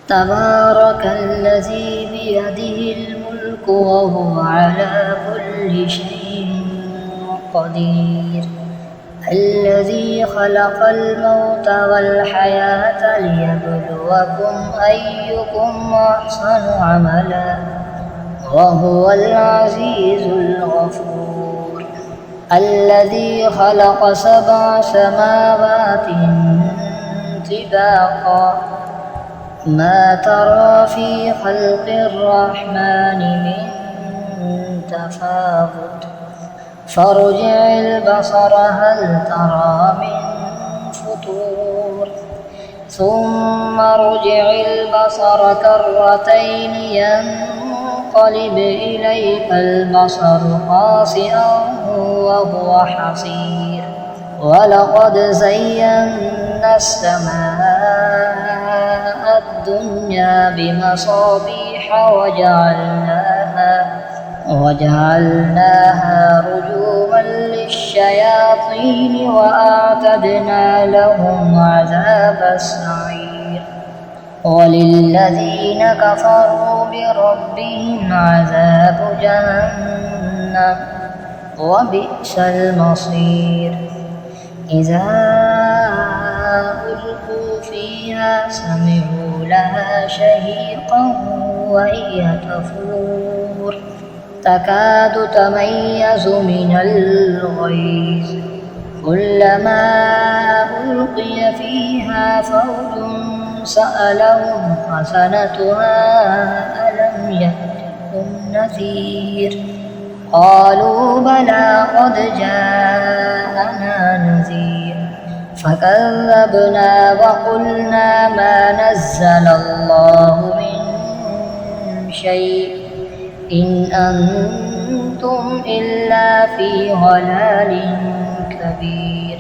تبارك الذي بيده الملك وهو على كل شيء قدير الذي خلق الموت والحياة ليبلوكم أيكم أحسن عملا وهو العزيز الغفور الذي خلق 7 سماوات طباقا ما ترى في خلق الرحمن من تفاوت فارجع البصر هل ترى من فطور ثم ارجع البصر كرتين ينقلب إليك البصر خاسئا وهو حسير ولقد زينا السماء الدنيا بمصابيح وجعلناها رجوما للشياطين وأعتدنا لهم عذاب السعير وللذين كفروا بربهم عذاب جهنم وبئس المصير إذا ألقوا فيها سمعوا لها شهيقا وهي تفور تكاد تميز من الغيظ كلما ألقي فيها فوج سألهم خزنتها ألم يأتكم نذير قالوا بلى قد جاءنا نذير فكذبنا وقلنا ما نزل الله من شيء إن أنتم إلا في ضلال كبير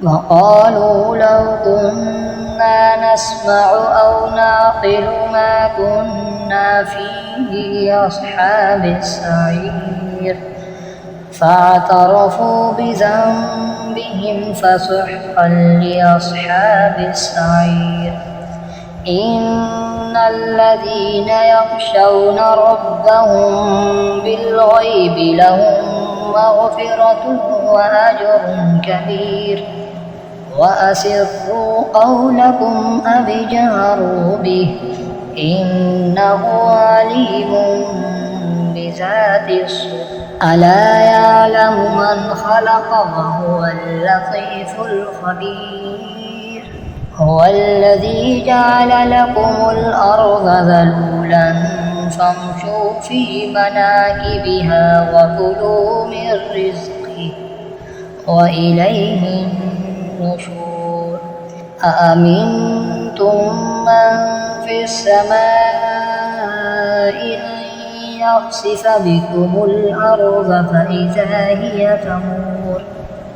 وقالوا لو كنا نسمع أو نعقل ما كنا في أصحاب السعير فاعترفوا بذنبهم فسحقا لأصحاب السعير إن الذين يخشون ربهم بالغيب لهم مغفرة وأجر كبير وأسروا قولكم أو اجهروا به إنه عليم بذات الصدور ألا يعلم من خلق وهو اللطيف الخبير هو الذي جعل لكم الأرض ذلولا فامشوا في مناكبها وكلوا من رزقه وإليه النشور أأمنتم من في السماء أن يخسف بكم الأرض فإذا هي تمور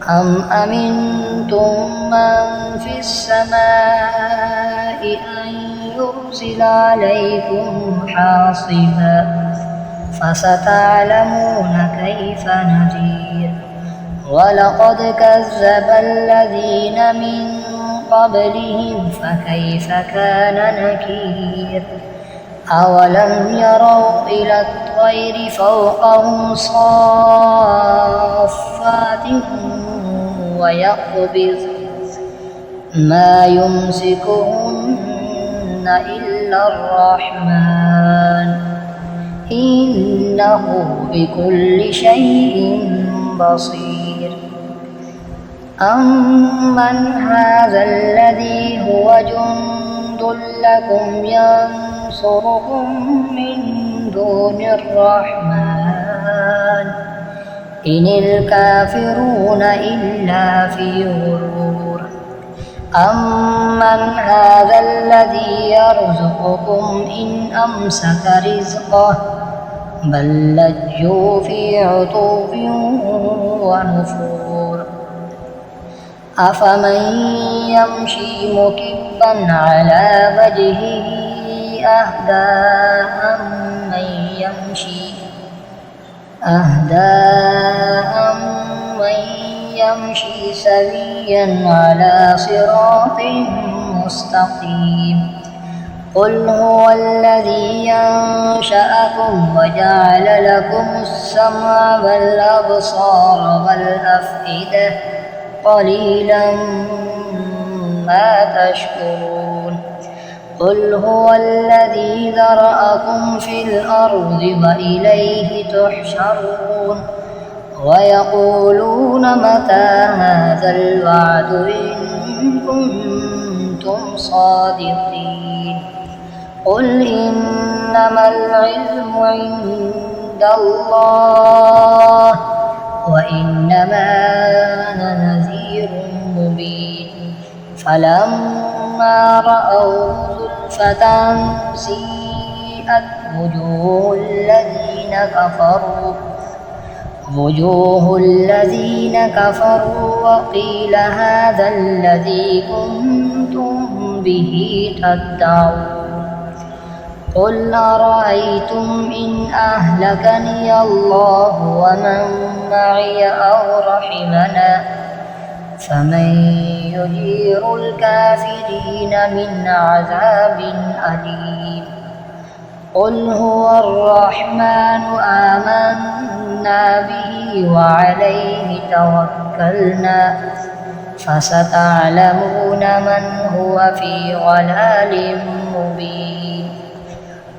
أم أمنتم من في السماء أن يرسل عليكم حاصبا فستعلمون كيف نذير ولقد كذب الذين من قبلهم فكيف كان نكير أولم يروا إلى الطير فوقهم صافات ويقبض ما يمسكهن إلا الرحمن إنه بكل شيء بصير أمن هذا الذي هو جند لكم ينصركم من دون الرحمن إن الكافرون إلا في غرور أمن هذا الذي يرزقكم إن أمسك رزقه بل لجوا في عتو ونفور أفمن يمشي مكبا على وجهه أهدى أمن يمشي سويا على صراط مستقيم قل هو الذي أنشأكم وجعل لكم السمع والأبصار والأفئدة قليلا ما تشكرون قل هو الذي ذرأكم في الأرض وإليه تحشرون ويقولون متى هذا الوعد إن كنتم صادقين قل إنما العلم عند الله وإنما أنا نذير مبين فلما رأوا زلفة سيئت وجوه الذين كفروا وقيل هذا الذي كنتم به تدعون قل أرأيتم إن أهلكني الله ومن معي أو رحمنا فمن يجير الكافرين من عذاب أليم قل هو الرحمن آمنا به وعليه توكلنا فستعلمون من هو في ضلال مبين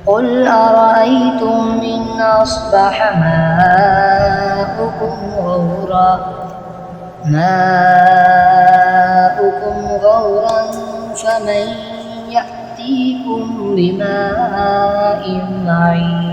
قل أرأيتم إن أصبح ماؤكم غورا فمن يأتيكم بماء معين